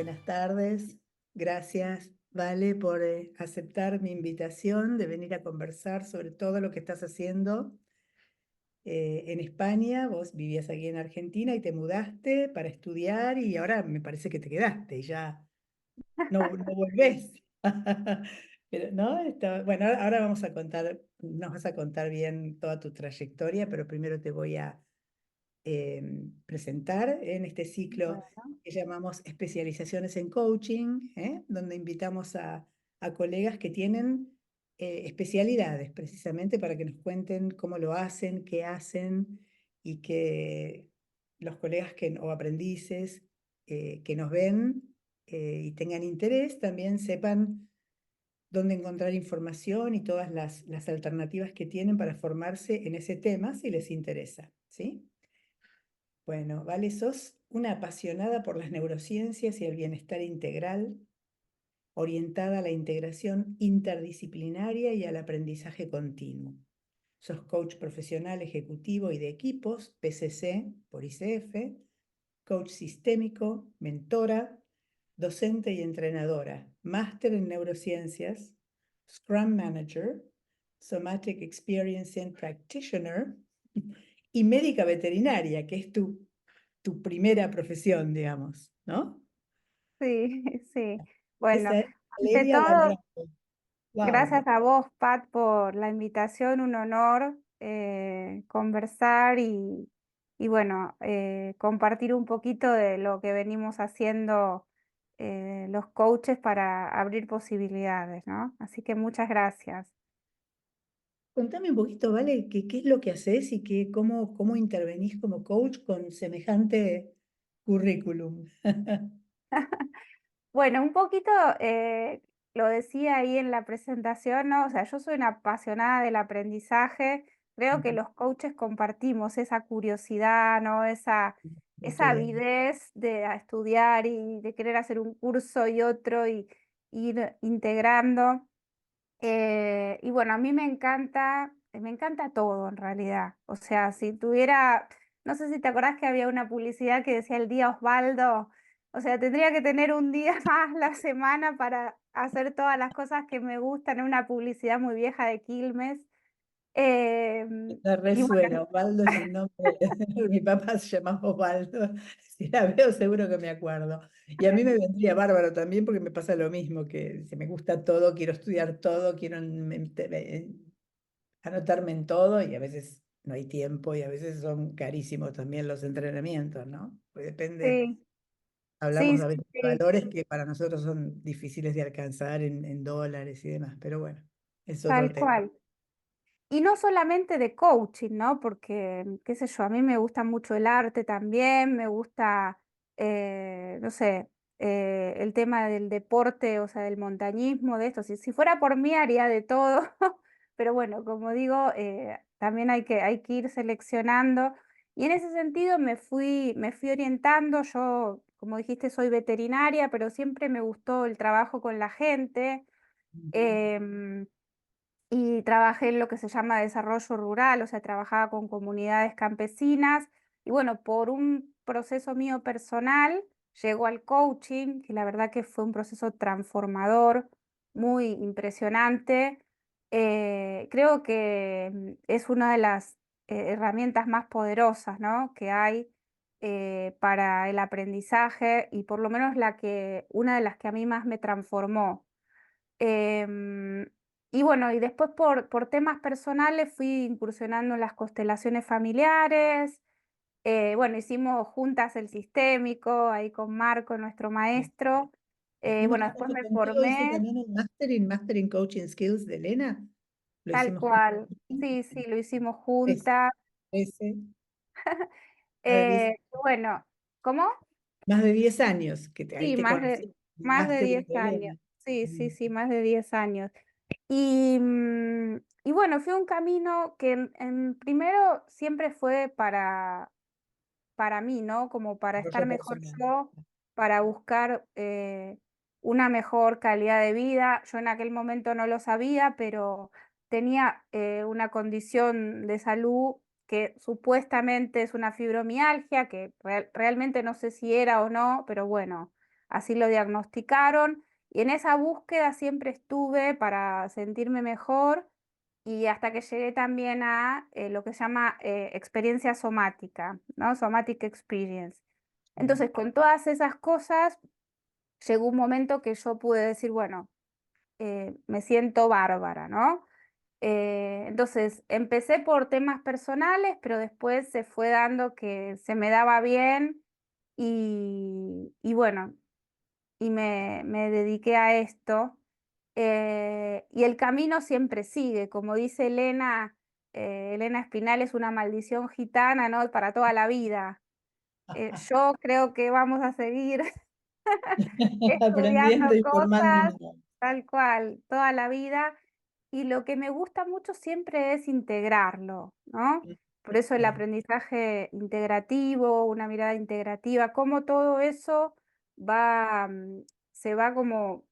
Buenas tardes. Gracias, Vale, por aceptar mi invitación de venir a conversar sobre todo lo que estás haciendo en España. Vos vivías aquí en Argentina y te mudaste para estudiar y ahora me parece que te quedaste y ya no volvés. Pero, ¿no? Bueno, ahora vamos a contar, nos vas a contar bien toda tu trayectoria, pero primero te voy a presentar en este ciclo Bueno, que llamamos especializaciones en coaching, donde invitamos a colegas que tienen especialidades precisamente para que nos cuenten cómo lo hacen, qué hacen y que los colegas o aprendices que nos ven y tengan interés también sepan dónde encontrar información y todas las alternativas que tienen para formarse en ese tema si les interesa, ¿sí? Bueno, Vale, sos una apasionada por las neurociencias y el bienestar integral, orientada a la integración interdisciplinaria y al aprendizaje continuo. Sos coach profesional ejecutivo y de equipos, PCC por ICF, coach sistémico, mentora, docente y entrenadora, máster en neurociencias, Scrum Manager, Somatic Experiencing Practitioner y médica veterinaria, que es tu primera profesión, digamos, ¿no? sí, sí. Bueno, Esa es ante Valeria todo, Labrado. Wow. gracias a vos, Pat, por la invitación, un honor conversar y bueno, compartir un poquito de lo que venimos haciendo los coaches para abrir posibilidades, ¿no? Así que muchas gracias. Contame un poquito, Vale, qué es lo que haces y cómo intervenís como coach con semejante currículum. Bueno, un poquito, lo decía ahí en la presentación, ¿no? O sea, yo soy una apasionada del aprendizaje. Creo que Ujú. los coaches compartimos esa curiosidad, ¿no? Esa Qué bien. avidez de estudiar y de querer hacer un curso y otro y ir integrando. Y bueno, a mí me encanta todo en realidad. O sea, si tuviera, no sé si te acordás que había una publicidad que decía el día Osvaldo. O sea, tendría que tener un día más la semana para hacer todas las cosas que me gustan. Es una publicidad muy vieja de Quilmes. Me Y bueno, resuena, Osvaldo es un nombre, mi papá se llamaba Osvaldo, si la veo seguro que me acuerdo. Y a mí me vendría bárbaro también porque me pasa lo mismo, que si me gusta todo, quiero estudiar todo, quiero anotarme en todo y a veces no hay tiempo y a veces son carísimos también los entrenamientos, ¿no? Pues depende, sí, sí, hablamos a sí, veces de sí, valores que para nosotros son difíciles de alcanzar en dólares y demás, pero bueno, es otro tal tema. cual. Y no solamente de coaching, ¿no? Porque, qué sé yo, a mí me gusta mucho el arte también, me gusta, no sé, el tema del deporte, o sea, del montañismo, de esto. Si fuera por mí haría de todo, pero bueno, como digo, también hay que ir seleccionando. Y en ese sentido me fui orientando. Yo, como dijiste, soy veterinaria, pero siempre me gustó el trabajo con la gente. Ujú. em, y trabajé en lo que se llama desarrollo rural, o sea, trabajaba con comunidades campesinas y bueno, por un proceso mío personal, llegó al coaching, que la verdad que fue un proceso transformador, muy impresionante. Creo que es una de las herramientas más poderosas, ¿no? Que hay para el aprendizaje y por lo menos una de las que a mí más me transformó. Em, y bueno, y después por temas personales fui incursionando en las constelaciones familiares. Bueno, hicimos juntas el sistémico, ahí con Marco, nuestro maestro. Hicimos Bueno, después clase me contigo, hice formé, también el Master in Coaching Skills de Elena. Lo tal hicimos juntos cual. también. Sí, sí, lo hicimos Es- juntas. ese, más de 10, Bueno, ¿cómo? más de 10 años ahí Sí, te conocí, el más de Master 10 de años. Elena. Sí, sí, Mm. sí, más de 10 años. Y bueno, fue un camino que en primero siempre fue para mí, ¿no? Como para estar Desarrollo mejor personal. yo, para buscar una mejor calidad de vida. Yo en aquel momento no lo sabía, pero tenía una condición de salud que supuestamente es una fibromialgia, que realmente no sé si era o no, pero bueno, así lo diagnosticaron. Y en esa búsqueda siempre estuve para sentirme mejor y hasta que llegué también a lo que se llama experiencia somática, ¿no? Somatic experience. Sí. Entonces, con todas esas cosas, llegó un momento que yo pude decir, bueno, me siento bárbara, ¿no? Entonces, empecé por temas personales, pero después se fue dando que se me daba bien y bueno, y me dediqué a esto. Y el camino siempre sigue, como dice Elena, Elena Espinal es una maldición gitana, ¿no? Para toda la vida. Yo creo que vamos a seguir Aprendiendo, estudiando cosas, informándonos. tal cual, toda la vida. Y lo que me gusta mucho siempre es integrarlo, ¿no? Por eso el Sí, aprendizaje integrativo, una mirada integrativa, cómo todo eso va, se va como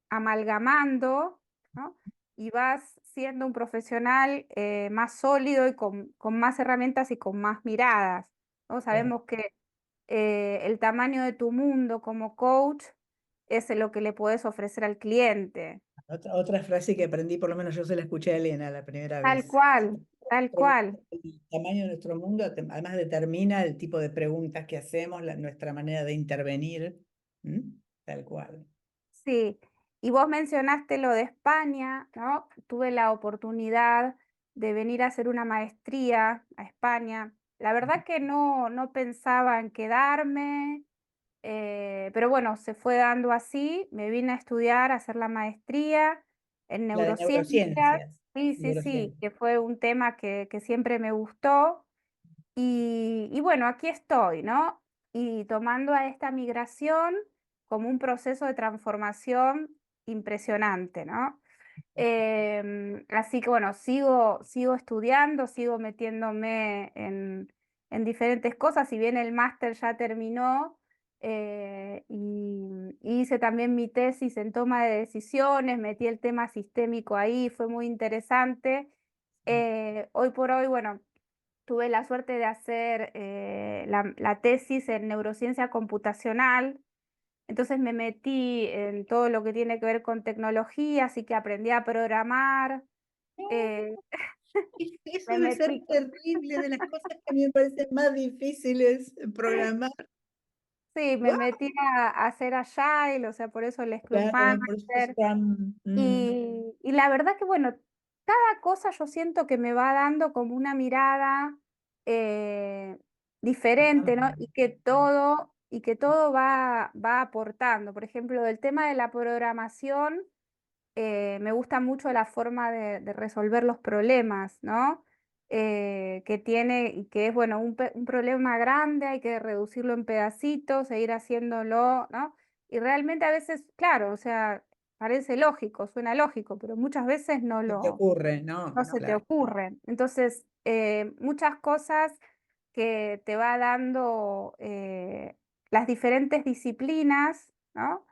amalgamando, ¿no? Y vas siendo un profesional más sólido y con más herramientas y con más miradas, ¿no? sí. Sabemos que el tamaño de tu mundo como coach es lo que le puedes ofrecer al cliente. Otra frase que aprendí, por lo menos yo se la escuché a Elena la primera Tal vez. cual, tal cual. El tamaño de nuestro mundo además determina el tipo de preguntas que hacemos, nuestra manera de intervenir. ¿Mm? Tal cual. Sí. Y vos mencionaste lo de España, ¿no? Tuve la oportunidad de venir a hacer una maestría a España. La verdad que no pensaba en quedarme, pero bueno, se fue dando así. Me vine a estudiar, a hacer la maestría en La de neurociencias. neurociencias. Sí, sí, sí, Neurociencias. que fue un tema que siempre me gustó. Y bueno, aquí estoy, ¿no? Y tomando a esta migración como un proceso de transformación impresionante, ¿no? Así que bueno, sigo estudiando, sigo metiéndome en diferentes cosas, si bien el máster ya terminó, y hice también mi tesis en toma de decisiones, metí el tema sistémico ahí, fue muy interesante. Hoy por hoy, bueno, tuve la suerte de hacer la tesis en neurociencia computacional, entonces me metí en todo lo que tiene que ver con tecnología, así que aprendí a programar, eh, Eso me debe ser metí, terrible, de las cosas que a mí me parecen más difíciles programar. sí, me ¡Guau! metí a hacer Agile, o sea, por eso el Scrum Claro, por eso Master. Scrum. Y la verdad que, bueno, cada cosa yo siento que me va dando como una mirada eh, diferente, ¿no? Y que todo va aportando. Por ejemplo, del tema de la programación, me gusta mucho la forma de resolver los problemas, ¿no? Que tiene y que es, bueno, un problema grande, hay que reducirlo en pedacitos e ir haciéndolo, ¿no? Y realmente a veces, claro, o sea, parece lógico, suena lógico, pero muchas veces ¿Qué te ocurre? No, no se te claro. ocurre. Entonces, muchas cosas que te va dando las diferentes disciplinas, ¿no?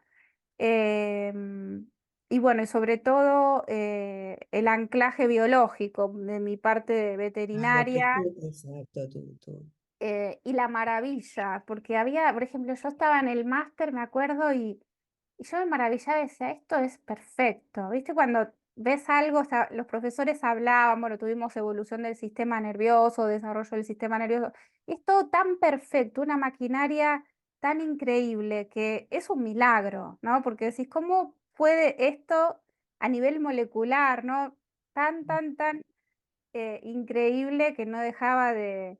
Em, y bueno, y sobre todo el anclaje biológico de mi parte de Ah, lo que es veterinaria, exacto, tú. y la maravilla, porque había, por ejemplo, yo estaba en el máster, me acuerdo, y yo me maravillaba y decía, esto es perfecto, ¿viste? Cuando ves algo, o sea, los profesores hablaban, bueno, tuvimos evolución del sistema nervioso, desarrollo del sistema nervioso, y es todo tan perfecto, una maquinaria tan increíble que es un milagro, ¿no? Porque decís, ¿cómo puede esto a nivel molecular, ¿no? Tan increíble que no dejaba de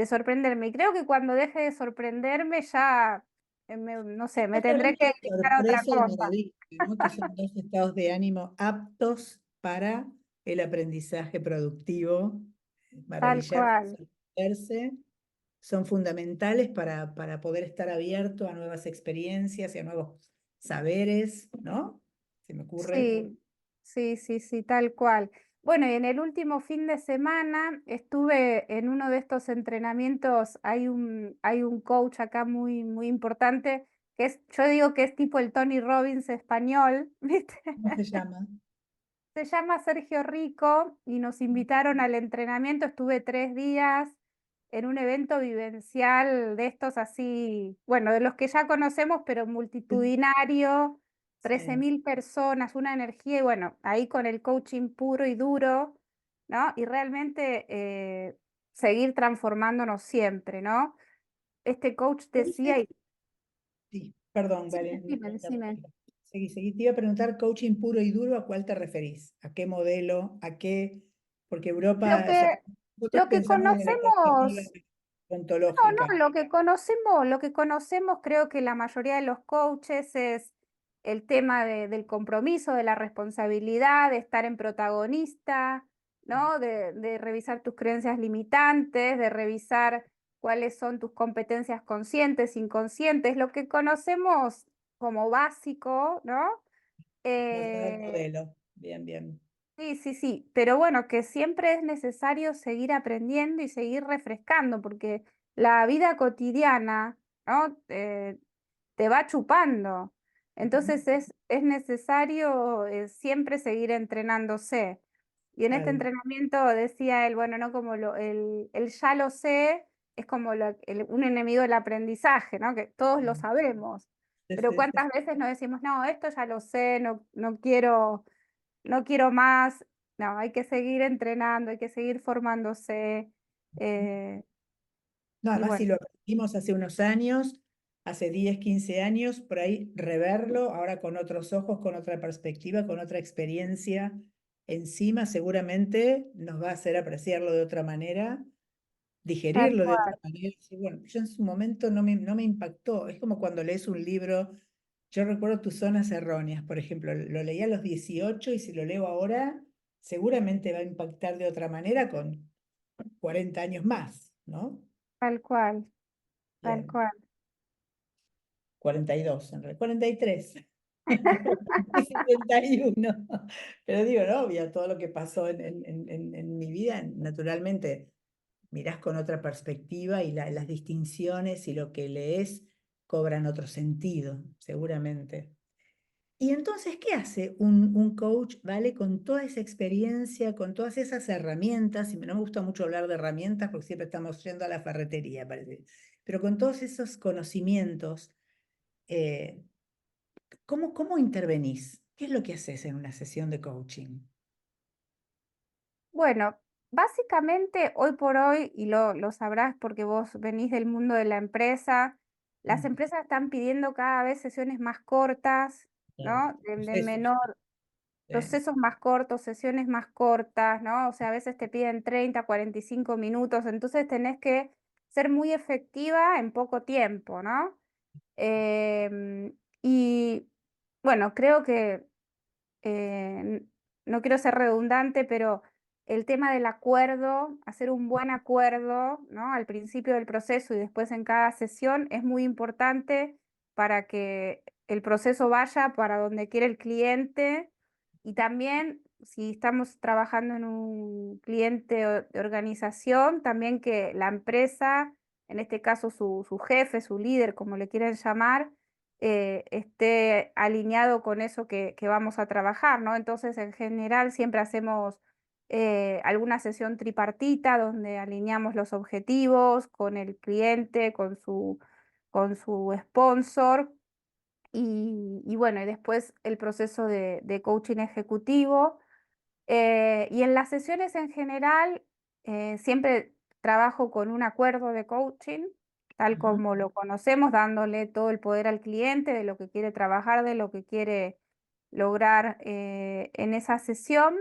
sorprenderme. Y creo que cuando deje de sorprenderme ya, no sé, me tendré que Totalmente dedicar a otra sorpresa y cosa. maravilla, ¿no? Que son dos estados de ánimo aptos para el aprendizaje productivo. Tal Maravillarse, cual. sorprenderse, son fundamentales para poder estar abierto a nuevas experiencias y a nuevos saberes, ¿no? Se me ocurre. Sí, sí, sí, sí, tal cual. Bueno, y en el último fin de semana estuve en uno de estos entrenamientos, hay un coach acá muy, muy importante, que es, yo digo que es tipo el Tony Robbins español, ¿viste? ¿Cómo se llama? Se llama Sergio Rico y nos invitaron al entrenamiento, estuve 3 días, en un evento vivencial de estos así, bueno, de los que ya conocemos, pero multitudinario, Sí. 13.000 personas, una energía, y bueno, ahí con el coaching puro y duro, ¿no? Y realmente seguir transformándonos siempre, ¿no? Este coach decía, y Sí, perdón, sí, vale, no decime, te decime. interrumpí. Seguí, seguí. Te iba a preguntar, coaching puro y duro, ¿a cuál te referís? ¿A qué modelo? ¿A qué? Porque Lo Europa, o sea, que, nosotros lo que pensamos desde la perspectiva conocemos. No, ontológica. no, lo que conocemos, creo que la mayoría de los coaches es el tema del compromiso, de la responsabilidad, de estar en protagonista, ¿no? De revisar tus creencias limitantes, de revisar cuáles son tus competencias conscientes, inconscientes, lo que conocemos como básico, ¿no? Basado en Eh, modelo. Bien, bien. Sí, sí, sí, pero bueno, que siempre es necesario seguir aprendiendo y seguir refrescando, porque la vida cotidiana, ¿no? Te va chupando. Ujú. Entonces es necesario siempre seguir entrenándose. Y en este Tal. entrenamiento decía él, bueno, no como el ya lo sé, es como un enemigo del aprendizaje, ¿no? Que todos lo sabemos. Sí, Pero sí, sí, ¿cuántas veces nos decimos, no, esto ya lo sé, no quiero más? No, hay que seguir entrenando, hay que seguir formándose. sí. eh, No, y además, bueno, si lo aprendimos hace unos años, hace 10, 15 años, por ahí reverlo, ahora con otros ojos, con otra perspectiva, con otra experiencia encima, seguramente nos va a hacer apreciarlo de otra manera, tal digerirlo de otra cual, manera. Y decir, bueno, yo en su momento no me impactó. Es como cuando lees un libro. Yo recuerdo Tus zonas erróneas, por ejemplo, lo leí a los 18 y si lo leo ahora, seguramente va a impactar de otra manera con 40 años más, ¿no? tal cual, tal Bien. cual. 42 en realidad, 43. Y 51. Pero digo, no, obvio, todo lo que pasó en mi vida, naturalmente, mirás con otra perspectiva y las distinciones y lo que lees cobran otro sentido, seguramente. Y entonces, ¿qué hace un coach, ¿vale? Con toda esa experiencia, con todas esas herramientas, y no me gusta mucho hablar de herramientas porque siempre estamos yendo a la ferretería, parece, pero con todos esos conocimientos, eh, ¿cómo intervenís? ¿Qué es lo que haces en una sesión de coaching? Bueno, básicamente hoy por hoy, y lo sabrás porque vos venís del mundo de la empresa, las Mm, empresas están pidiendo cada vez sesiones más cortas, claro. ¿no? De Procesos. menor, Sí. procesos más cortos, sesiones más cortas, ¿no? O sea, a veces te piden 30, 45 minutos, entonces tenés que ser muy efectiva en poco tiempo, ¿no? Y bueno, creo que no quiero ser redundante, pero el tema del acuerdo, hacer un buen acuerdo, ¿no? Al principio del proceso y después en cada sesión es muy importante para que el proceso vaya para donde quiere el cliente, y también si estamos trabajando en un cliente de organización, también que la empresa, en este caso su jefe, su líder, como le quieran llamar, esté alineado con eso que vamos a trabajar, ¿no? Entonces, en general, siempre hacemos alguna sesión tripartita donde alineamos los objetivos con el cliente, con su sponsor, y bueno, y después el proceso de coaching ejecutivo. Y en las sesiones en general, siempre trabajo con un acuerdo de coaching, tal Ajá. como lo conocemos, dándole todo el poder al cliente de lo que quiere trabajar, de lo que quiere lograr en esa sesión.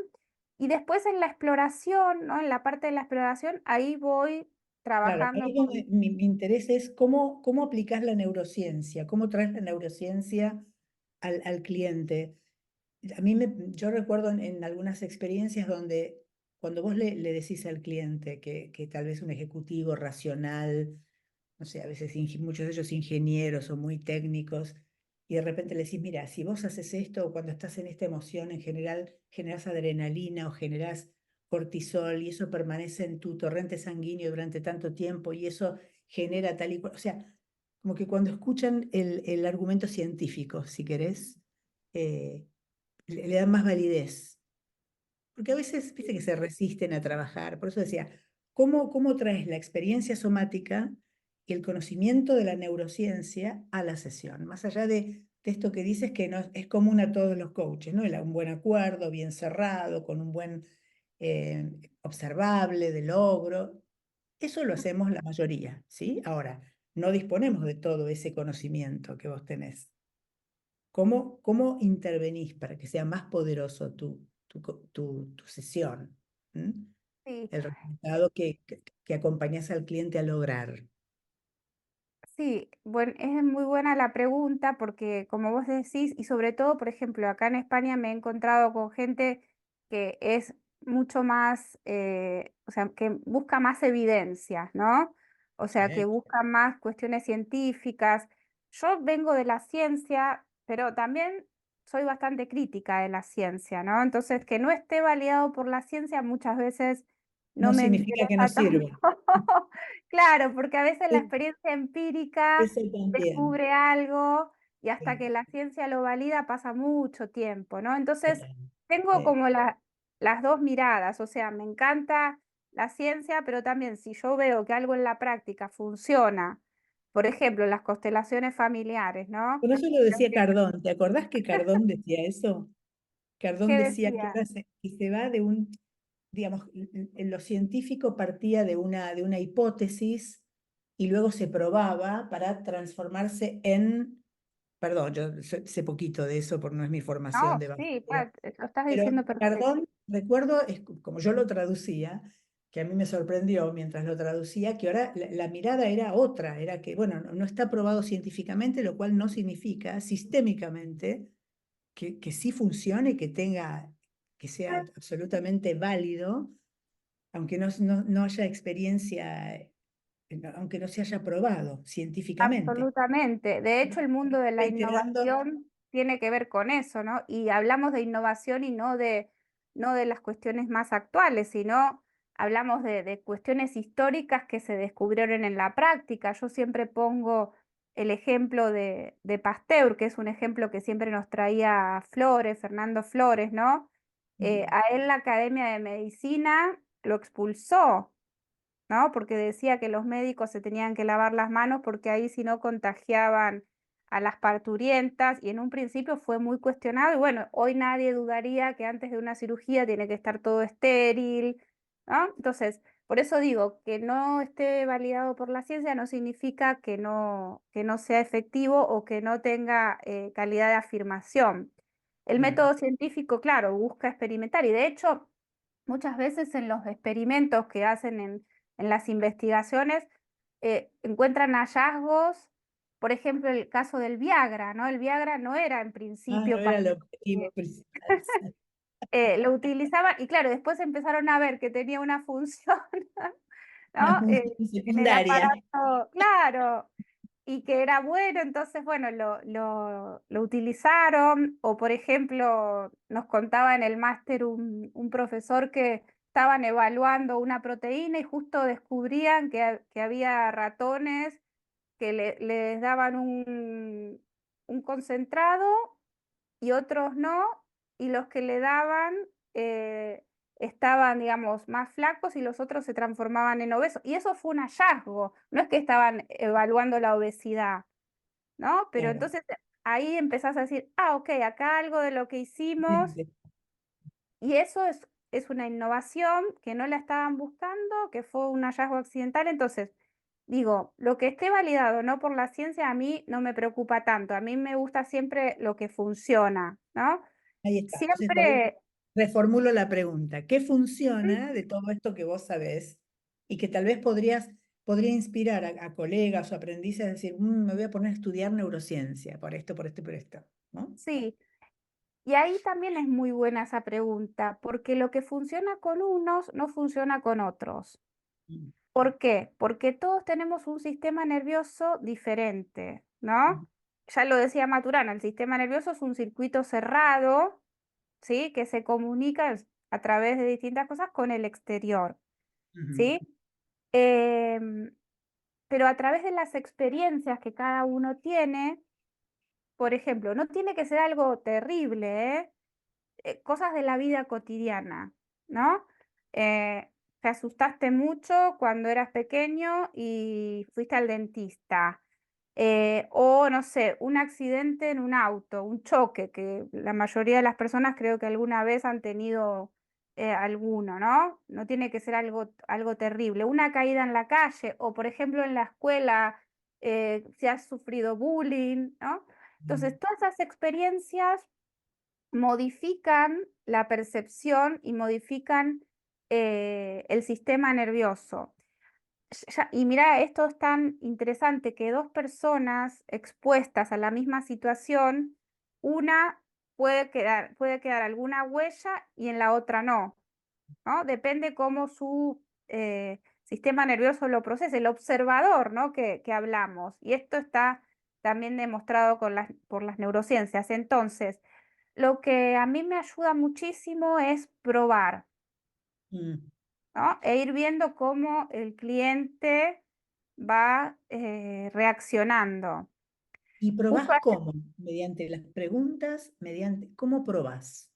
Y después en la exploración, ¿no? En la parte de la exploración, ahí voy Claro, trabajando ahí donde con. mi interés es cómo aplicás la neurociencia, cómo traes la neurociencia al cliente. Yo recuerdo en algunas experiencias donde cuando vos le decís al cliente que tal vez un ejecutivo racional, no sé, a veces muchos de ellos ingenieros o muy técnicos, y de repente le decís, mira, si vos haces esto, o cuando estás en esta emoción, en general generás adrenalina o generás cortisol, y eso permanece en tu torrente sanguíneo durante tanto tiempo, y eso genera tal y cual. O sea, como que cuando escuchan el argumento científico, si querés, eh, le dan más validez. Porque a veces, viste que se resisten a trabajar. Por eso decía, ¿Cómo traes la experiencia somática y el conocimiento de la neurociencia a la sesión? Más allá de esto que dices que no, es común a todos los coaches, ¿no? Un buen acuerdo, bien cerrado, con un buen observable de logro. Eso lo hacemos la mayoría, ¿sí? Ahora, no disponemos de todo ese conocimiento que vos tenés. ¿Cómo intervenís para que sea más poderoso tu sesión? ¿Mm? Sí, El resultado que acompañás al cliente a lograr. sí, bueno, es muy buena la pregunta porque como vos decís, y sobre todo, por ejemplo, acá en España me he encontrado con gente que es mucho más, o sea, que busca más evidencias, ¿no? O sea, que Sí. busca más cuestiones científicas. Yo vengo de la ciencia, pero también soy bastante crítica de la ciencia, ¿no? Entonces, que no esté validado por la ciencia muchas veces no No me significa que no interesa tanto. sirve. Claro, porque a veces la E- experiencia empírica Eso también. descubre algo y hasta Sí, que la ciencia lo valida pasa mucho tiempo, ¿no? Entonces, total. tengo Sí. como las dos miradas, o sea, me encanta la ciencia, pero también si yo veo que algo en la práctica funciona, por ejemplo, las constelaciones familiares, ¿no? Por eso lo Creo decía que- Cardón. ¿Te acordás que Cardón decía eso? Cardón ¿Qué decía que decía? ahora que se va de un, digamos, en lo científico partía de una hipótesis y luego se probaba para transformarse en, perdón, yo sé poquito de eso porque no es mi formación No, de base, sí, pero lo estás Pero diciendo perfecto. Cardón, recuerdo, como yo lo traducía, que a mí me sorprendió mientras lo traducía, que ahora la mirada era otra, era que, bueno, no está probado científicamente, lo cual no significa sistémicamente que sí funcione, que sea absolutamente válido, aunque no haya experiencia, aunque no se haya probado científicamente. Absolutamente. De hecho, el mundo de la Reiterando, innovación tiene que ver con eso, ¿no? Y hablamos de innovación y no de las cuestiones más actuales, sino hablamos de cuestiones históricas que se descubrieron en la práctica. Yo siempre pongo el ejemplo de Pasteur, que es un ejemplo que siempre nos traía Flores, Fernando Flores, ¿no? A él la Academia de Medicina lo expulsó, ¿no? Porque decía que los médicos se tenían que lavar las manos porque ahí si no contagiaban a las parturientas y en un principio fue muy cuestionado y bueno, hoy nadie dudaría que antes de una cirugía tiene que estar todo estéril, ¿no? Entonces, por eso digo que no esté validado por la ciencia no significa que no sea efectivo o que no tenga calidad de afirmación. El claro. método científico, claro, busca experimentar y de hecho muchas veces en los experimentos que hacen en las investigaciones encuentran hallazgos, por ejemplo, el caso del Viagra, ¿no? El Viagra no era en No principio era para... el objetivo eh, principal. Sí. lo utilizaban y claro, después empezaron a ver que tenía una función, Una ¿no? función En el secundaria. aparato, claro, y que era bueno, entonces, bueno, lo utilizaron, o por ejemplo, nos contaba en el máster un profesor que estaban evaluando una proteína y justo descubrían que había ratones que les daban un concentrado y otros no, y los que le daban estaban, digamos, más flacos y los otros se transformaban en obesos. Y eso fue un hallazgo, no es que estaban evaluando la obesidad, ¿no? Pero Claro. entonces ahí empezás a decir, ah, ok, acá algo de lo que hicimos, y eso es una innovación que no la estaban buscando, que fue un hallazgo accidental. Entonces, digo, lo que esté validado no por la ciencia a mí no me preocupa tanto, a mí me gusta siempre lo que funciona, ¿no? Ahí está. Entonces, Siempre, reformulo la pregunta. ¿Qué sí, funciona de todo esto que vos sabés y que tal vez podría inspirar a colegas o aprendices a decir, me voy a poner a estudiar neurociencia por esto, por esto y por esto"? ¿No? sí. Y ahí también es muy buena esa pregunta, porque lo que funciona con unos no funciona con otros. Mm, ¿Por qué? Porque todos tenemos un sistema nervioso diferente, mm, ¿no? Ya lo decía Maturana, el sistema nervioso es un circuito cerrado, ¿sí? Que se comunica a través de distintas cosas con el exterior, ujú, ¿sí? Em, pero a través de las experiencias que cada uno tiene, por ejemplo, no tiene que ser algo terrible, ¿eh? Cosas de la vida cotidiana, ¿no? te asustaste mucho cuando eras pequeño y fuiste al dentista. O no sé, un accidente en un auto, un choque, que la mayoría de las personas creo que alguna vez han tenido alguno, ¿no? No tiene que ser algo terrible. Una caída en la calle o, por ejemplo, en la escuela, si has sufrido bullying, ¿no? Mm, Entonces, todas esas experiencias modifican la percepción y modifican el sistema nervioso. Y mira, esto es tan interesante que dos personas expuestas a la misma situación, una puede quedar alguna huella y en la otra no, ¿no? Depende cómo su sistema nervioso lo procese, el observador, ¿no? Que hablamos. Y esto está también demostrado por las neurociencias. Entonces, lo que a mí me ayuda muchísimo es probar, mm. ¿no? E ir viendo cómo el cliente va reaccionando. ¿Y Justo, probás cómo? Mediante las preguntas, ¿cómo probás?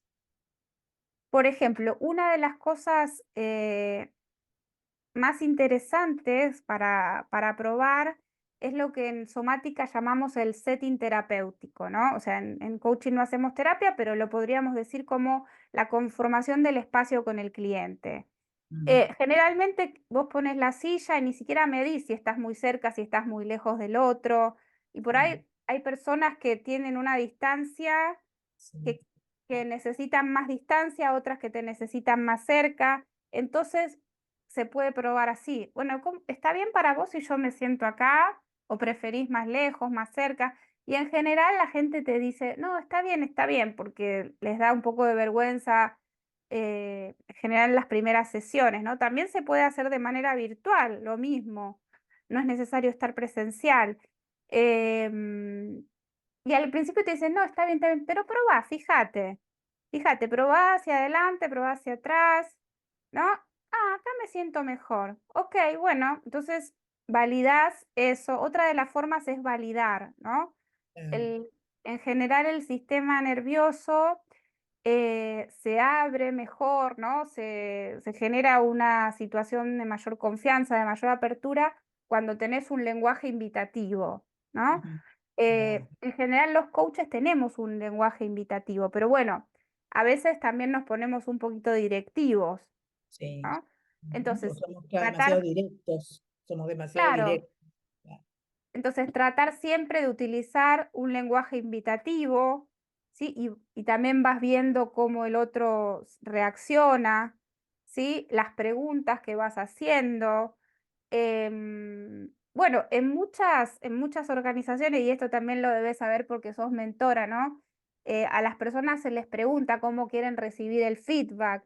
por ejemplo, una de las cosas más interesantes para probar es lo que en somática llamamos el setting terapéutico, ¿no? O sea, en coaching no hacemos terapia, pero lo podríamos decir como la conformación del espacio con el cliente. Mm, Generalmente vos pones la silla y ni siquiera medís si estás muy cerca, si estás muy lejos del otro. Y por mm, ahí hay personas que tienen una distancia sí, que, que necesitan más distancia, otras que te necesitan más cerca. Entonces se puede probar así. Bueno, ¿está bien para vos si yo me siento acá o preferís más lejos, más cerca? Y en general la gente te dice, no, está bien, porque les da un poco de vergüenza generar las primeras sesiones, ¿no? También se puede hacer de manera virtual, lo mismo. No es necesario estar presencial. Em, y al principio te dicen, no, está bien, pero probá, fíjate, probá hacia adelante, probá hacia atrás, ¿no? Ah, acá me siento mejor. Ok, bueno, entonces validás eso. Otra de las formas es validar, ¿no? claro. El, en general el sistema nervioso se abre mejor, ¿no? Se genera una situación de mayor confianza, de mayor apertura cuando tenés un lenguaje invitativo, ¿no? Ujú, claro, En general los coaches tenemos un lenguaje invitativo, pero bueno, a veces también nos ponemos un poquito directivos, sí. ¿no? Ujú, o Entonces, somos claro, demasiado tratar, directos, somos demasiado claro, directos. Claro. entonces tratar siempre de utilizar un lenguaje invitativo, ¿sí? Y también vas viendo cómo el otro reacciona, ¿sí? Las preguntas que vas haciendo. Bueno, en muchas organizaciones, y esto también lo debes saber porque sos mentora, ¿no? A las personas se les pregunta cómo quieren recibir el feedback,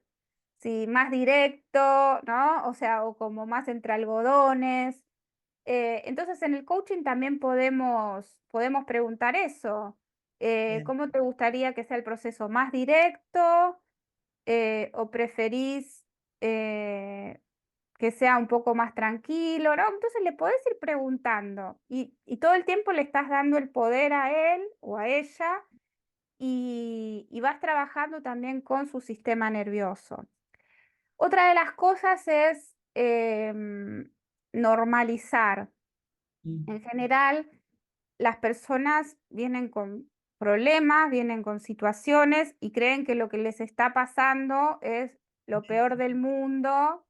si más directo, ¿no? O sea, o como más entre algodones. Entonces, en el coaching también podemos preguntar eso. Bien, ¿Cómo te gustaría que sea el proceso? ¿Más directo? ¿O preferís eh, que sea un poco más tranquilo, ¿no? Entonces le podés ir preguntando y todo el tiempo le estás dando el poder a él o a ella y vas trabajando también con su sistema nervioso. Otra de las cosas es normalizar. mm, En general, las personas vienen con problemas, vienen con situaciones y creen que lo que les está pasando es lo peor del mundo,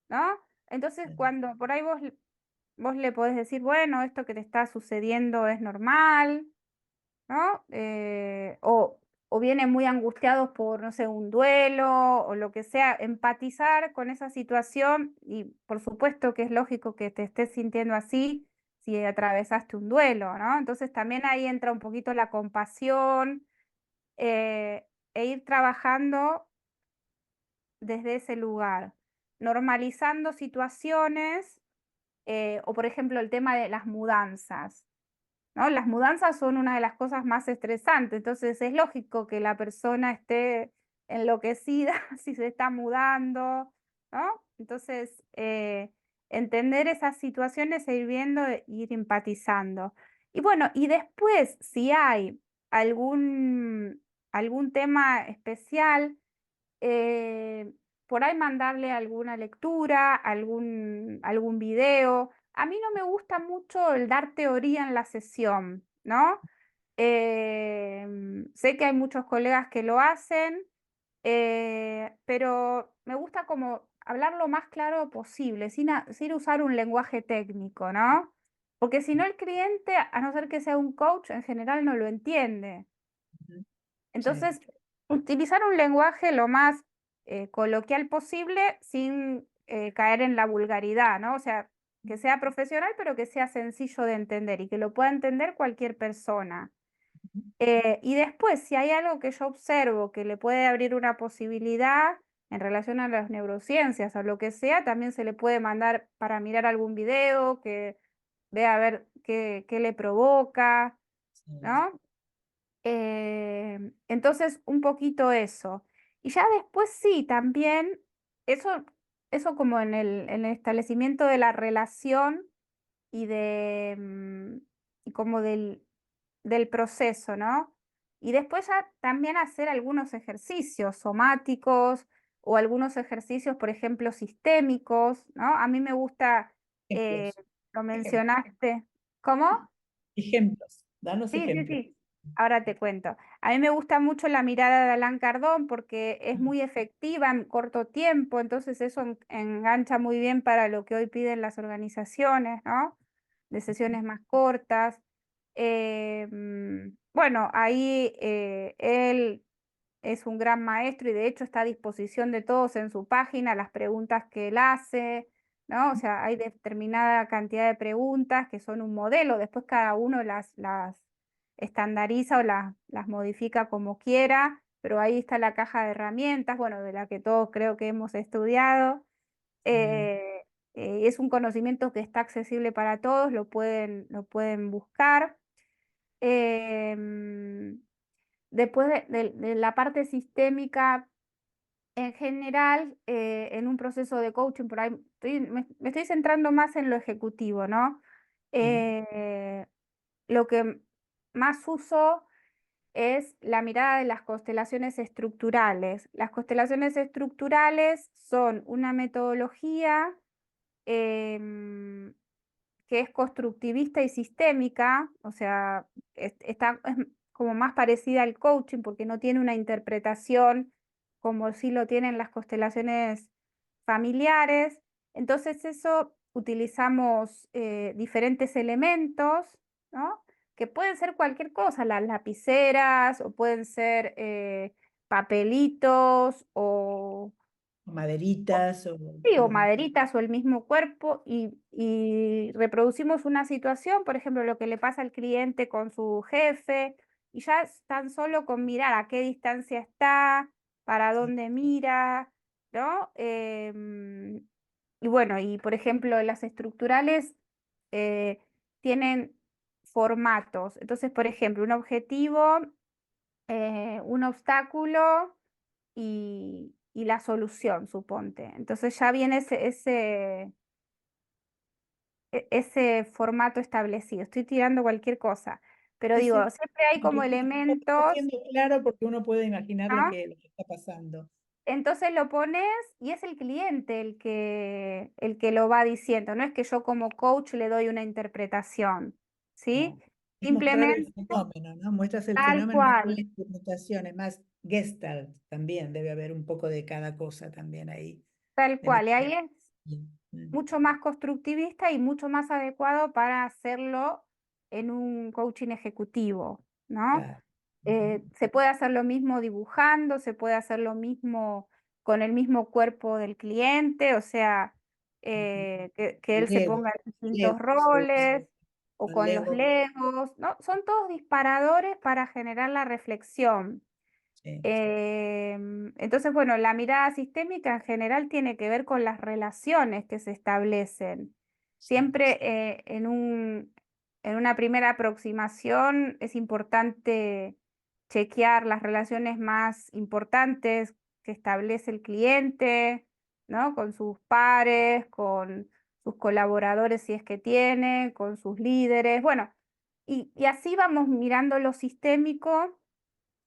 ¿no? Entonces, bien, cuando por ahí vos le podés decir, bueno, esto que te está sucediendo es normal, ¿no? O vienen muy angustiados por, no sé, un duelo o lo que sea, empatizar con esa situación y por supuesto que es lógico que te estés sintiendo así si atravesaste un duelo, ¿no? Entonces también ahí entra un poquito la compasión eh, e ir trabajando desde ese lugar, normalizando situaciones o por ejemplo el tema de las mudanzas. ¿No? Las mudanzas son una de las cosas más estresantes, entonces es lógico que la persona esté enloquecida si se está mudando, ¿no? Entonces, entender esas situaciones e ir viendo e ir empatizando. Y bueno, y después, si hay algún tema especial, por ahí mandarle alguna lectura, algún video. A mí no me gusta mucho el dar teoría en la sesión, ¿no? Sé que hay muchos colegas que lo hacen, pero me gusta como hablar lo más claro posible, sin usar un lenguaje técnico, ¿no? Porque si no el cliente, a no ser que sea un coach, en general no lo entiende. Ujú. Sí. Entonces, utilizar un lenguaje lo más coloquial posible sin caer en la vulgaridad, ¿no? O sea, que sea profesional, pero que sea sencillo de entender y que lo pueda entender cualquier persona. Y después, si hay algo que yo observo que le puede abrir una posibilidad en relación a las neurociencias o lo que sea, también se le puede mandar para mirar algún video que vea a ver qué le provoca, Sí. ¿no? Entonces, un poquito eso. Y ya después sí, también, eso, eso como en el establecimiento de la relación y y como del proceso, ¿no? Y después ya también hacer algunos ejercicios somáticos o algunos ejercicios, por ejemplo, sistémicos, ¿no? A mí me gusta, eh, Ejemplos. lo Ejemplos. mencionaste. ¿Cómo? Ejemplos. Danos Sí, sí, ejemplos. sí. Ahora te cuento. A mí me gusta mucho la mirada de Alain Cardón porque es muy efectiva en corto tiempo, entonces eso engancha muy bien para lo que hoy piden las organizaciones, ¿no? De sesiones más cortas. Bueno, ahí él es un gran maestro y de hecho está a disposición de todos en su página, las preguntas que él hace, ¿no? O sea, hay determinada cantidad de preguntas que son un modelo, después cada uno las estandariza o las modifica como quiera, pero ahí está la caja de herramientas, bueno, de la que todos creo que hemos estudiado. Sí. Eh, es un conocimiento que está accesible para todos, lo pueden buscar. Em, Después de la parte sistémica, en general, en un proceso de coaching, por ahí me estoy centrando más en lo ejecutivo, ¿no? Sí. Eh, lo que más uso es la mirada de las constelaciones estructurales. Las constelaciones estructurales son una metodología em, que es constructivista y sistémica, o sea, es como más parecida al coaching porque no tiene una interpretación como sí lo tienen las constelaciones familiares. Entonces eso utilizamos diferentes elementos, ¿no? Que pueden ser cualquier cosa, las lapiceras o pueden ser papelitos O maderitas o sí, o algo. maderitas o el mismo cuerpo y reproducimos una situación, por ejemplo, lo que le pasa al cliente con su jefe, y ya tan solo con mirar a qué distancia está, para Sí. dónde mira, ¿no? Y bueno, y por ejemplo, las estructurales eh, tienen formatos. Entonces, por ejemplo, un objetivo, un obstáculo y la solución, suponte. Entonces ya viene ese formato establecido. Estoy tirando cualquier cosa, pero Sí, digo, sí. siempre hay No, como pero está elementos, siendo claro porque uno puede imaginar ¿no? lo que está pasando. Entonces lo pones y es el cliente el que lo va diciendo. No es que yo como coach le doy una interpretación, ¿sí? No. Es mostrar el Simplemente fenómeno, ¿no? Muestras el tal fenómeno, no la cual, interpretación, es más Gestalt también, debe haber un poco de cada cosa también ahí. tal De cual. Y ahí es Mm. mucho más constructivista y mucho más adecuado para hacerlo en un coaching ejecutivo, ¿no? Claro. Ujú. Se puede hacer lo mismo dibujando, se puede hacer lo mismo con el mismo cuerpo del cliente, o sea, Ujú. que él se Lego, ponga en distintos Legos, roles o con con los Lego, legos, ¿no? Son todos disparadores para generar la reflexión. sí, Entonces, bueno, la mirada sistémica en general tiene que ver con las relaciones que se establecen. sí, Siempre en una primera aproximación es importante chequear las relaciones más importantes que establece el cliente, ¿no? Con sus pares, con sus colaboradores si es que tiene, con sus líderes. Bueno, y así vamos mirando lo sistémico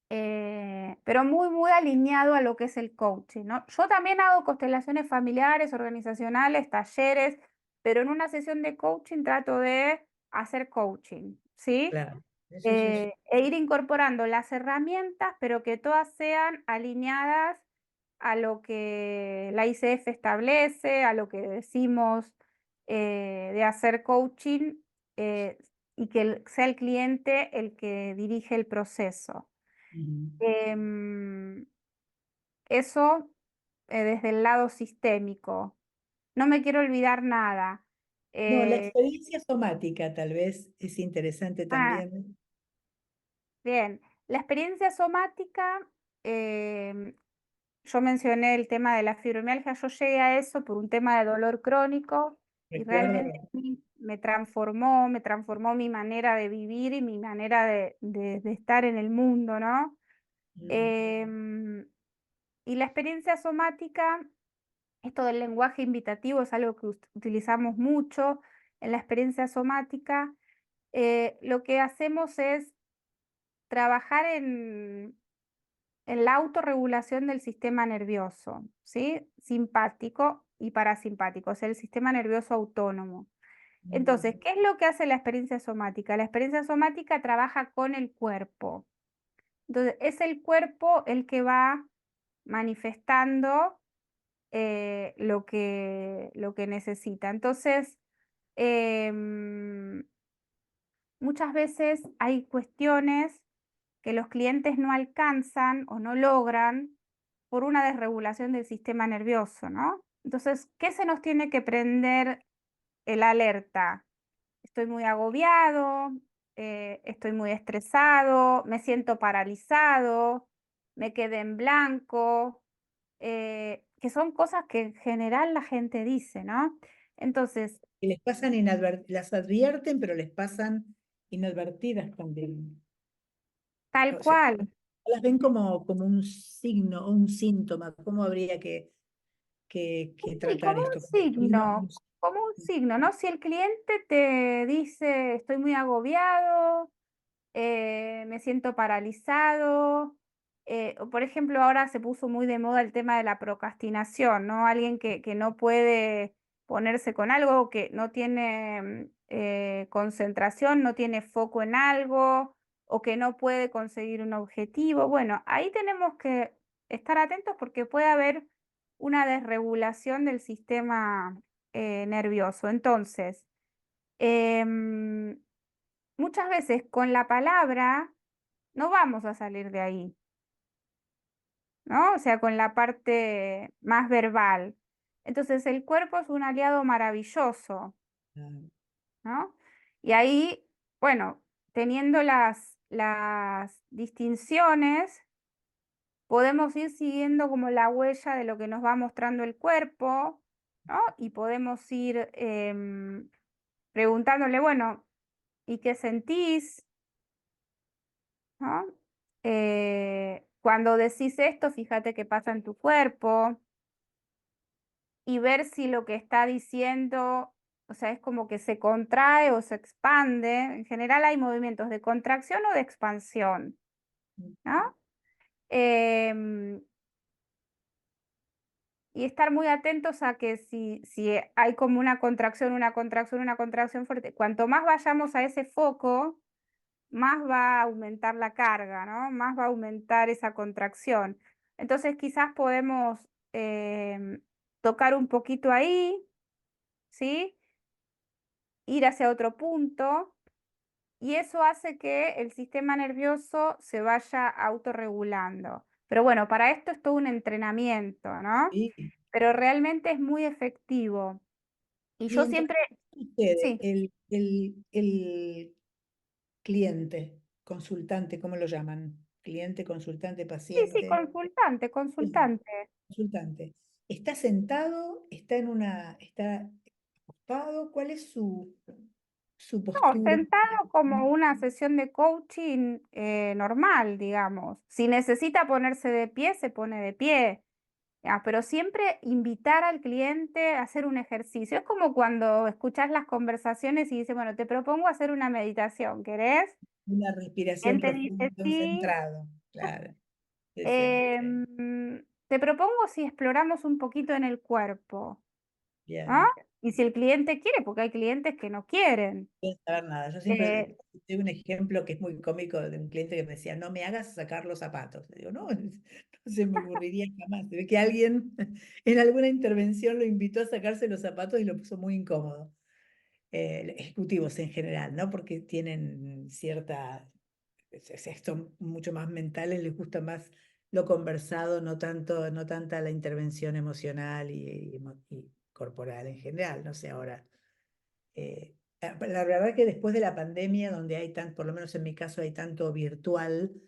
pero muy, muy alineado a lo que es el coaching, ¿no? Yo también hago constelaciones familiares, organizacionales, talleres, pero en una sesión de coaching trato de hacer coaching, ¿sí? Claro. Sí, sí, sí. E ir incorporando las herramientas, pero que todas sean alineadas a lo que la ICF establece, a lo que decimos de hacer coaching, eh, y que sea el cliente el que dirige el proceso. Ujú. Em, Eso desde el lado sistémico. No me quiero olvidar nada. No, la Eh, experiencia somática tal vez es interesante ah, también. Bien, la experiencia somática, em, yo mencioné el tema de la fibromialgia, yo llegué a eso por un tema de dolor crónico y realmente Recuerdo. a mí me transformó mi manera de vivir y mi manera de estar en el mundo, ¿no? Mm. Em, y la experiencia somática, esto del lenguaje invitativo es algo que utilizamos mucho en la experiencia somática. Lo que hacemos es trabajar en la autorregulación del sistema nervioso, ¿sí? Simpático y parasimpático, o sea, el sistema nervioso autónomo. Entonces, Mm. ¿qué es lo que hace la experiencia somática? La experiencia somática trabaja con el cuerpo. Entonces, es el cuerpo el que va manifestando lo que necesita. Entonces, em, muchas veces hay cuestiones que los clientes no alcanzan o no logran por una desregulación del sistema nervioso, ¿no? Entonces, ¿qué se nos tiene que prender el alerta? Estoy muy agobiado, estoy muy estresado, me siento paralizado, me quedé en blanco, que son cosas que en general la gente dice, ¿no? Entonces, Y les pasan las advierten, pero les pasan inadvertidas también. tal O sea, cual. las ven como un signo o un síntoma. ¿Cómo habría que Sí, tratar esto? Como un signo o un como un signo, ¿no? Si el cliente te dice, estoy muy agobiado, me siento paralizado, o por ejemplo, ahora se puso muy de moda el tema de la procrastinación, ¿no? Alguien que no puede ponerse con algo, que no tiene concentración, no tiene foco en algo, o que no puede conseguir un objetivo. Bueno, ahí tenemos que estar atentos porque puede haber una desregulación del sistema nervioso. Entonces, em, muchas veces con la palabra no vamos a salir de ahí, ¿no? O sea, con la parte más verbal. Entonces, el cuerpo es un aliado maravilloso, Ah, ¿no? Y ahí, bueno, teniendo las distinciones, podemos ir siguiendo como la huella de lo que nos va mostrando el cuerpo, ¿no? Y podemos ir preguntándole, bueno, ¿y qué sentís? ¿No? Cuando decís esto, fíjate qué pasa en tu cuerpo y ver si lo que está diciendo, o sea, es como que se contrae o se expande. En general hay movimientos de contracción o de expansión, ¿no? Em, y estar muy atentos a que si hay como una contracción, una contracción, una contracción fuerte, cuanto más vayamos a ese foco, más va a aumentar la carga, ¿no? Más va a aumentar esa contracción. Entonces quizás podemos tocar un poquito ahí, ¿sí? Ir hacia otro punto y eso hace que el sistema nervioso se vaya autorregulando. Pero bueno, para esto es todo un entrenamiento, ¿no? sí. Pero realmente es muy efectivo. Y Y yo entonces, siempre, ¿qué sucede? sí, El cliente, consultante, ¿cómo lo llaman? Cliente, consultante, sí, sí, paciente. consultante, El consultante. consultante. ¿Está sentado? ¿Está acostado? ¿Cuál es su No, postura? sentado como una sesión de coaching normal, digamos. Si necesita ponerse de pie, se pone de pie. Pero siempre invitar al cliente a hacer un ejercicio. Es como cuando escuchas las conversaciones y dice, bueno, te propongo hacer una meditación, ¿querés? Una respiración Él te dice profunda, un sí, centrado. claro. Sí, sí, Te propongo si exploramos un poquito en el cuerpo, ¿no? bien. Y si el cliente quiere, porque hay clientes que no quieren. No quiero saber nada. Yo siempre Eh, tengo un ejemplo que es muy cómico de un cliente que me decía, no me hagas sacar los zapatos. Le digo, no, no se me ocurriría jamás. Se ve que alguien en alguna intervención lo invitó a sacarse los zapatos y lo puso muy incómodo. Ejecutivos en general, ¿no? Porque tienen cierta, son mucho más mentales, les gusta más lo conversado, no tanto, no tanta la intervención emocional y corporal en general, no sé, ahora. La verdad que después de la pandemia, donde hay tan, por lo menos en mi caso, hay tanto virtual,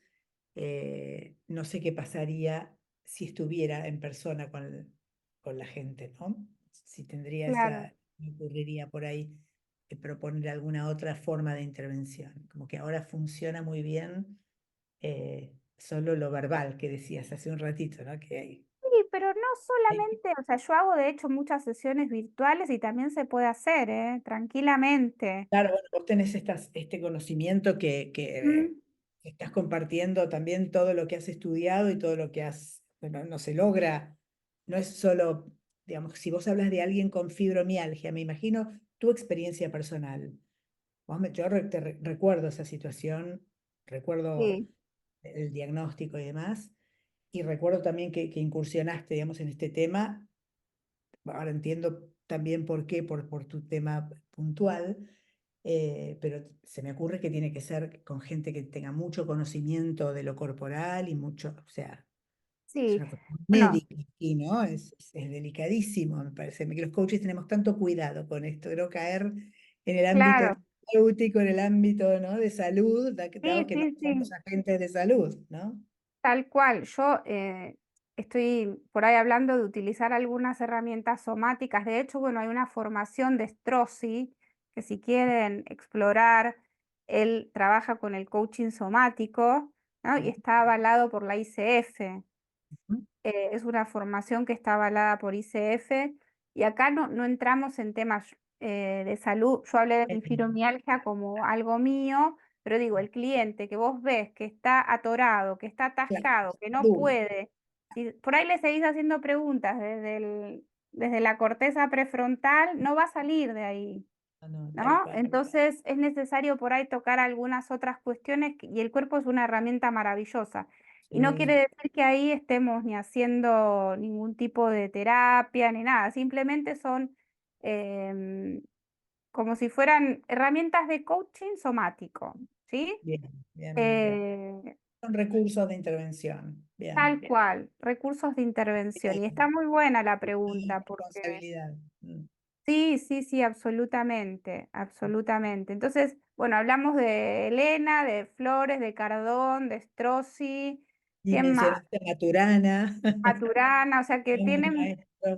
no sé qué pasaría si estuviera en persona con la gente, ¿no? Si tendría claro, esa, me ocurriría por ahí proponer alguna otra forma de intervención. Como que ahora funciona muy bien solo lo verbal que decías hace un ratito, ¿no? Que hay. sí, pero no solamente, o sea, yo hago de hecho muchas sesiones virtuales y también se puede hacer, ¿eh? Tranquilamente. Claro, bueno, vos tenés este conocimiento que Mm, estás compartiendo también todo lo que has estudiado y todo lo que bueno, no se logra, no es solo, digamos, si vos hablas de alguien con fibromialgia, me imagino tu experiencia personal. Yo recuerdo esa situación, recuerdo sí, el diagnóstico y demás, y recuerdo también que incursionaste, digamos, en este tema. Ahora entiendo también por qué, por tu tema puntual, pero se me ocurre que tiene que ser con gente que tenga mucho conocimiento de lo corporal y mucho, o sea, es sí. una cuestión Bueno, médica aquí, ¿no? Es delicadísimo, me parece. Que los coaches tenemos tanto cuidado con esto, de no caer en el ámbito claro, terapéutico, en el ámbito, ¿no? De salud, dado sí, que no sí, somos sí. agentes de salud, ¿no? Tal cual, yo estoy por ahí hablando de utilizar algunas herramientas somáticas. De hecho, bueno, hay una formación de Strozzi que si quieren explorar, él trabaja con el coaching somático, ¿no? Y está avalado por la ICF. Ujú. Es una formación que está avalada por ICF y acá no entramos en temas de salud. Yo hablé de mi fibromialgia como algo mío, pero digo, el cliente que vos ves que está atorado, que está Claro, atascado, que no salud. puede, si por ahí le seguís haciendo preguntas desde la corteza prefrontal, no va a salir de ahí. No, no, tal ¿No? cual. Entonces es necesario por ahí tocar algunas otras cuestiones y el cuerpo es una herramienta maravillosa. Y no quiere Sí, decir que ahí estemos ni haciendo ningún tipo de terapia ni nada, simplemente son em, como si fueran herramientas de coaching somático, ¿sí? bien, bien, bien, bien. Eh, Son recursos de intervención. Tal Bien. cual, recursos de intervención. Y está muy buena la pregunta porque Responsabilidad. sí, sí, sí, absolutamente, absolutamente. Entonces, bueno, hablamos de Elena, de Flores, de Cardón, de Strozzi, Y ¿quién más? mencionaste a Maturana, Maturana, o sea que grandes tienen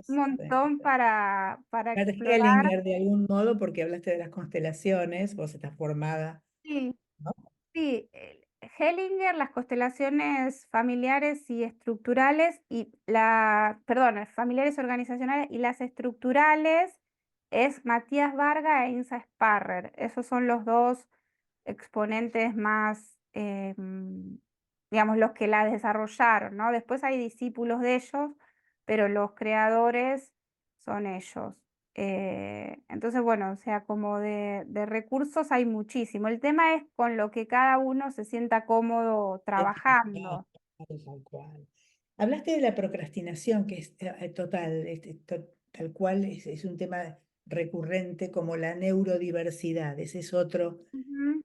un maestros. montón para Bert explorar. Hellinger, de algún modo, porque hablaste de las constelaciones, vos estás formada, Sí, ¿no? sí, Hellinger, las constelaciones familiares y estructurales perdón, familiares organizacionales y las estructurales es Matías Varga e Insa Sparrer. Esos son los dos exponentes más, digamos, los que la desarrollaron, ¿no? Después hay discípulos de ellos, pero los creadores son ellos. Entonces, bueno, o sea, como de recursos hay muchísimo. El tema es con lo que cada uno se sienta cómodo Identificado, trabajando. tal cual. Hablaste de la procrastinación, que es total, tal cual es un tema recurrente como la neurodiversidad. Ese es otro. Ujú,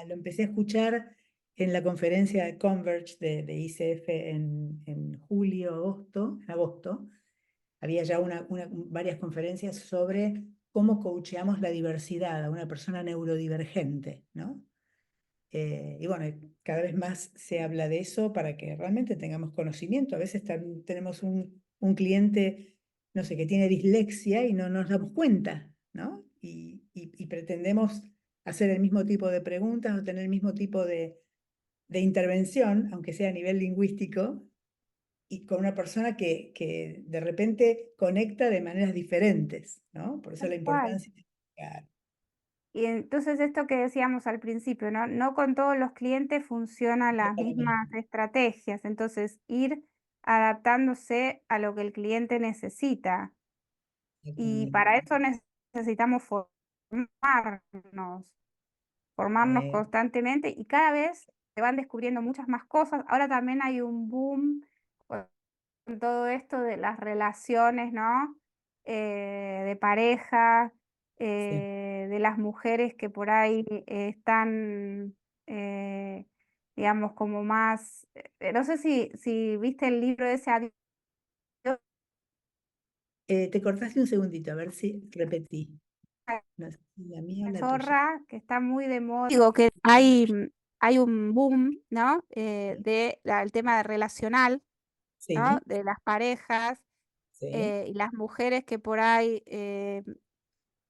Lo empecé a escuchar en la conferencia de Converge de ICF en julio, agosto. Había ya varias conferencias sobre cómo coacheamos la diversidad a una persona neurodivergente, ¿no? Y bueno, cada vez más se habla de eso para que realmente tengamos conocimiento. A veces tenemos un cliente, no sé, que tiene dislexia y no nos damos cuenta, ¿no? Y pretendemos hacer el mismo tipo de preguntas o tener el mismo tipo de intervención, aunque sea a nivel lingüístico, y con una persona que de repente conecta de maneras diferentes, ¿no? Por eso tal la cual. importancia de explicar. Y entonces esto que decíamos al principio, ¿no? No con todos los clientes funcionan las mismas estrategias, entonces ir adaptándose a lo que el cliente necesita. Y para Exactamente. eso necesitamos formarnos Eh, constantemente y cada vez se van descubriendo muchas más cosas. Ahora también hay un boom con todo esto de las relaciones, ¿no? De pareja, sí. de las mujeres que por ahí están, eh, digamos, como más, no sé si viste el libro ese Adiós Te cortaste un segundito, a ver si repetí. No sé si la mía o la tuya. Cachorra, que está muy de moda. Digo que hay un boom, ¿no? Sí, El tema de relacional, ¿no? sí, De las parejas sí. y las mujeres que por ahí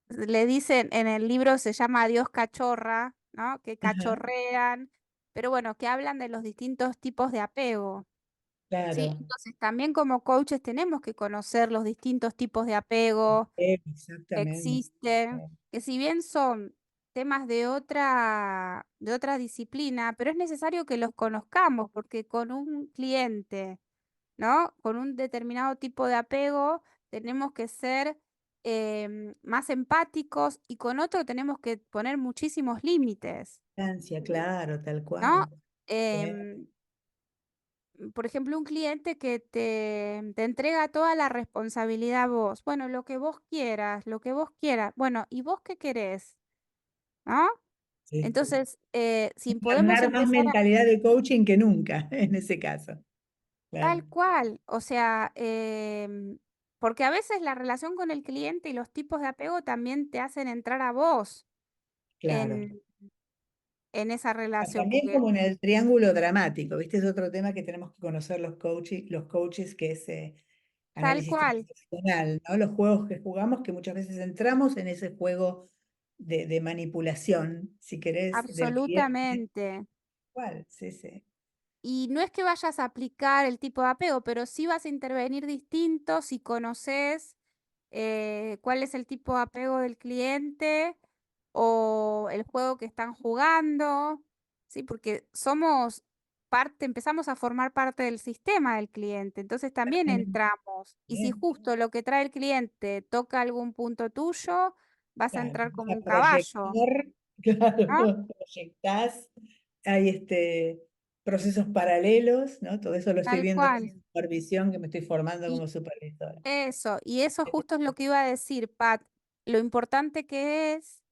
le dicen, en el libro se llama Adiós cachorra, ¿no? Que Ajá, cachorrean, pero bueno, que hablan de los distintos tipos de apego, ¿sí? claro. Entonces también como coaches tenemos que conocer los distintos tipos de apego que Exactamente. existen, que si bien son temas de otra disciplina, pero es necesario que los conozcamos, porque con un cliente, ¿no? Con un determinado tipo de apego tenemos que ser más empáticos y con otro tenemos que poner muchísimos límites, Distancia, claro, tal ¿no? cual. Eh, Em, por ejemplo, un cliente que te entrega toda la responsabilidad a vos. Bueno, lo que vos quieras, lo que vos quieras. Bueno, ¿y vos qué querés? ¿No? sí. Entonces, si podemos Encarnar más empezar a mentalidad de coaching que nunca, en ese caso. Claro, tal cual, o sea, porque a veces la relación con el cliente y los tipos de apego también te hacen entrar a vos claro. en, en esa relación, También porque como en el triángulo dramático, ¿viste? Es otro tema que tenemos que conocer los coaches, que es tal análisis cual, transaccional, ¿no? Los juegos que jugamos, que muchas veces entramos en ese juego de manipulación, si querés, del cliente. absolutamente. ¿Cuál? Sí, sí. Y no es que vayas a aplicar el tipo de apego, pero sí vas a intervenir distinto si conoces cuál es el tipo de apego del cliente o el juego que están jugando, ¿sí? Porque somos parte, empezamos a formar parte del sistema del cliente, entonces también Exactamente. entramos. Y si justo lo que trae el cliente toca algún punto tuyo, vas a Claro, entrar como a un caballo, proyectar, ¿no? claro, proyectás, hay procesos paralelos, ¿no? Todo eso lo estoy Tal viendo en cual. mi supervisión, que me estoy formando Y como supervisora. y eso justo es lo que iba a decir, Pat, lo importante que es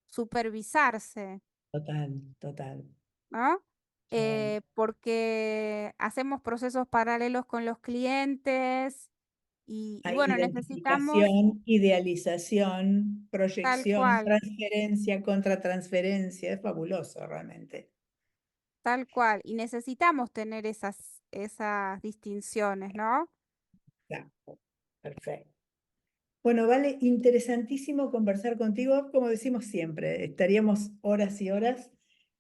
supervisarse, Total, total. ¿no? Sí. Porque hacemos procesos paralelos con los clientes y Hay bueno, necesitamos identificación, idealización, tal proyección, cual, transferencia, contratransferencia, es fabuloso realmente. tal cual, y necesitamos tener esas distinciones, ¿no? Ya, perfecto. Bueno, vale, interesantísimo conversar contigo, como decimos siempre, estaríamos horas y horas,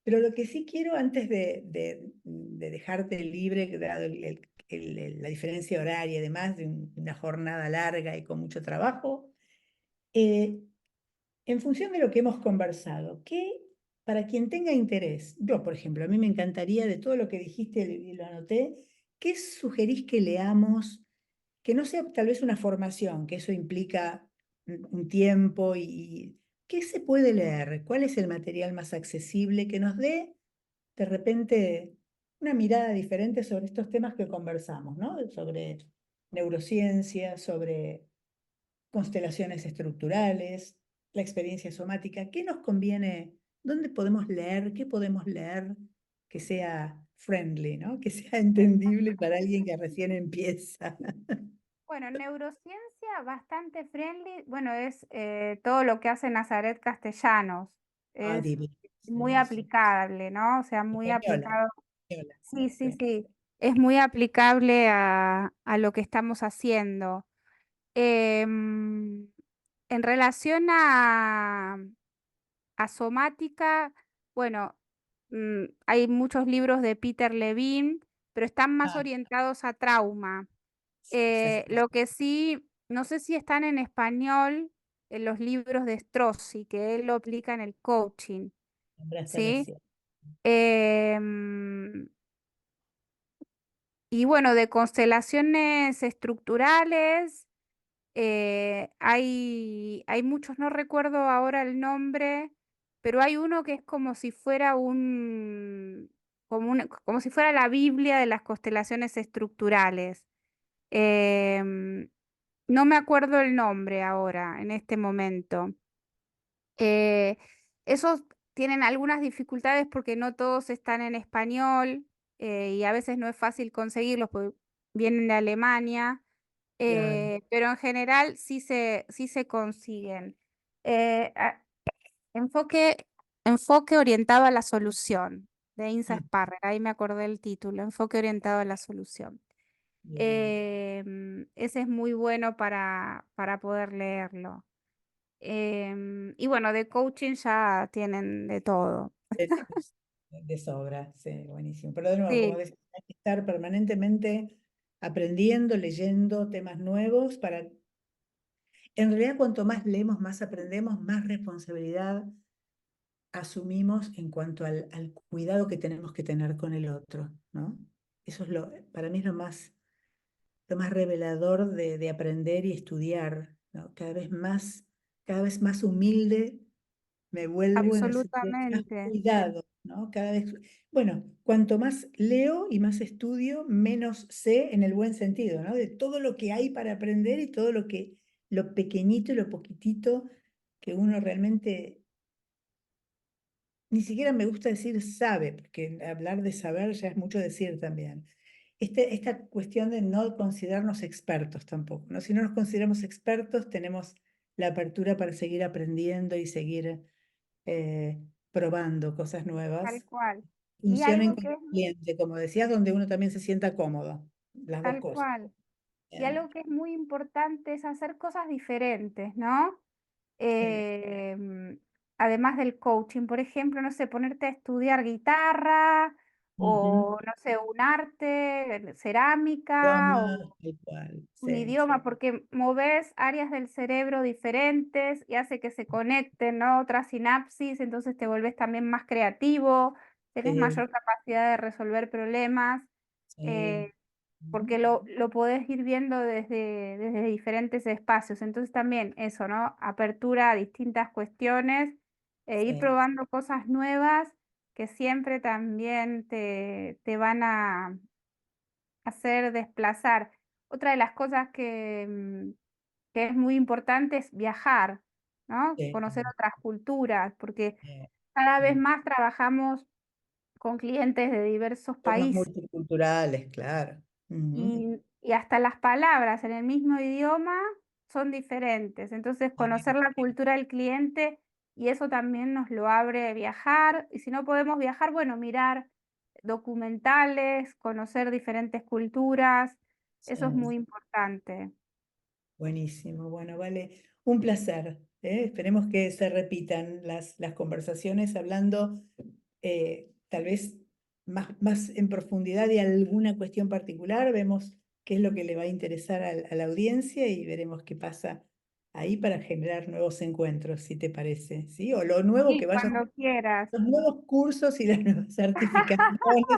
pero lo que sí quiero antes de dejarte libre, dado la diferencia horaria, además de una jornada larga y con mucho trabajo, eh, en función de lo que hemos conversado, ¿qué, para quien tenga interés, yo por ejemplo, a mí me encantaría de todo lo que dijiste y lo anoté, ¿qué sugerís que leamos? Que no sea tal vez una formación, que eso implica un tiempo y ¿qué se puede leer? ¿Cuál es el material más accesible que nos dé de repente una mirada diferente sobre estos temas que conversamos, ¿no? Sobre neurociencia, sobre constelaciones estructurales, la experiencia somática. ¿Qué nos conviene? ¿Dónde podemos leer? ¿Qué podemos leer que sea friendly, ¿no? Que sea entendible para alguien que recién empieza. Bueno, neurociencia bastante friendly, bueno, es todo lo que hace Nazaret Castellanos, Ah, es divino. muy Sí, sí. aplicable, ¿no? O sea, muy Española. aplicado. Española, Sí, sí, sí. sí, es muy aplicable a lo que estamos haciendo. En relación a somática, bueno, hay muchos libros de Peter Levine, pero están más Ah, orientados a trauma. exacto. Lo que sí, no sé si están en español, en los libros de Strozzi, que él lo aplica en el coaching, Nombraste ¿sí? recién. Em, y bueno, de constelaciones estructurales, hay muchos, no recuerdo ahora el nombre, pero hay uno que es como si fuera como si fuera la Biblia de las constelaciones estructurales. Em, no me acuerdo el nombre ahora, en este momento. Eh, esos tienen algunas dificultades porque no todos están en español, y a veces no es fácil conseguirlos porque vienen de Alemania, Claro. pero en general sí se consiguen. Eh, a- enfoque, enfoque orientado a la solución, de Inza Mm, Sparrer, ahí me acordé el título, enfoque orientado a la solución. bien. Ese es muy bueno para poder leerlo. Y bueno, de coaching ya tienen de todo. De, de sobra, sí, buenísimo. Pero de nuevo, como Sí, decía, hay que estar permanentemente aprendiendo, leyendo temas nuevos para, en realidad, cuanto más leemos, más aprendemos, más responsabilidad asumimos en cuanto al cuidado que tenemos que tener con el otro, ¿no? Eso es para mí es lo más revelador de aprender y estudiar, ¿no? Cada vez más humilde me vuelvo en el sentido de más absolutamente. cuidado, ¿no? Cada vez, bueno, cuanto más leo y más estudio, menos sé en el buen sentido, ¿no? De todo lo que hay para aprender y todo lo pequeñito y lo poquitito que uno realmente, ni siquiera me gusta decir sabe, porque hablar de saber ya es mucho decir también. Esta cuestión de no considerarnos expertos tampoco, ¿no? Si no nos consideramos expertos, tenemos la apertura para seguir aprendiendo y seguir eh, probando cosas Tal nuevas. cual. Y Funcionen algo con que el es cliente, como decías, donde uno también se sienta cómodo. Las dos tal cosas. cual. Y Bien. algo que es muy importante es hacer cosas diferentes, ¿no? Sí. Em, Además del coaching, por ejemplo, no sé, ponerte a estudiar guitarra Ujú. o, no sé, un arte, cerámica Toma, o tal cual. un Sí, idioma, porque moves áreas del cerebro diferentes y hace que se conecten, ¿no? Otras sinapsis, entonces te vuelves también más creativo, tenés sí, mayor capacidad de resolver problemas. sí. eh, Porque lo podés ir viendo desde diferentes espacios. Entonces también eso, ¿no? Apertura a distintas cuestiones, ir Sí, probando cosas nuevas que siempre también te van a hacer desplazar. Otra de las cosas que es muy importante es viajar, ¿no? sí, Conocer otras culturas, porque sí, cada vez sí. más trabajamos con clientes de diversos Somos países. multiculturales, claro. Ujú. Y hasta las palabras en el mismo idioma son diferentes. Entonces, Sí, conocer la cultura del cliente y eso también nos lo abre a viajar. Y si no podemos viajar, bueno, mirar documentales, conocer diferentes culturas. Eso es sí. muy importante. Buenísimo. Bueno, vale, un placer. Esperemos que se repitan las conversaciones hablando tal vez más en profundidad de alguna cuestión particular. Vemos qué es lo que le va a interesar a la audiencia y veremos qué pasa ahí para generar nuevos encuentros, si te parece, ¿sí? O lo nuevo Sí, que vayas, cuando quieras, los nuevos cursos y las nuevas certificaciones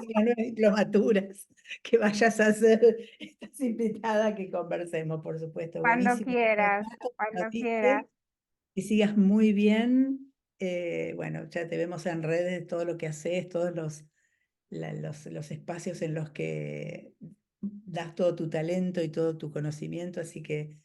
y las nuevas diplomaturas que vayas a hacer. Estás invitada a que conversemos, por supuesto. cuando Buenísimo el quieras, formato, como cuando quieras. dije, que sigas muy bien. Bueno, ya te vemos en redes, todo lo que haces, todos los espacios en los que das todo tu talento y todo tu conocimiento, así que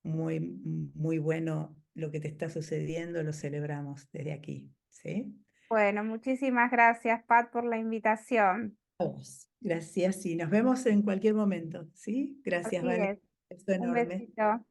muy bueno lo que te está sucediendo, lo celebramos desde aquí, ¿sí? Bueno, muchísimas gracias, Pat, por la invitación. A vos. Gracias y nos vemos en cualquier momento, ¿sí? Gracias, Así Vale. es. Beso Un enorme. besito.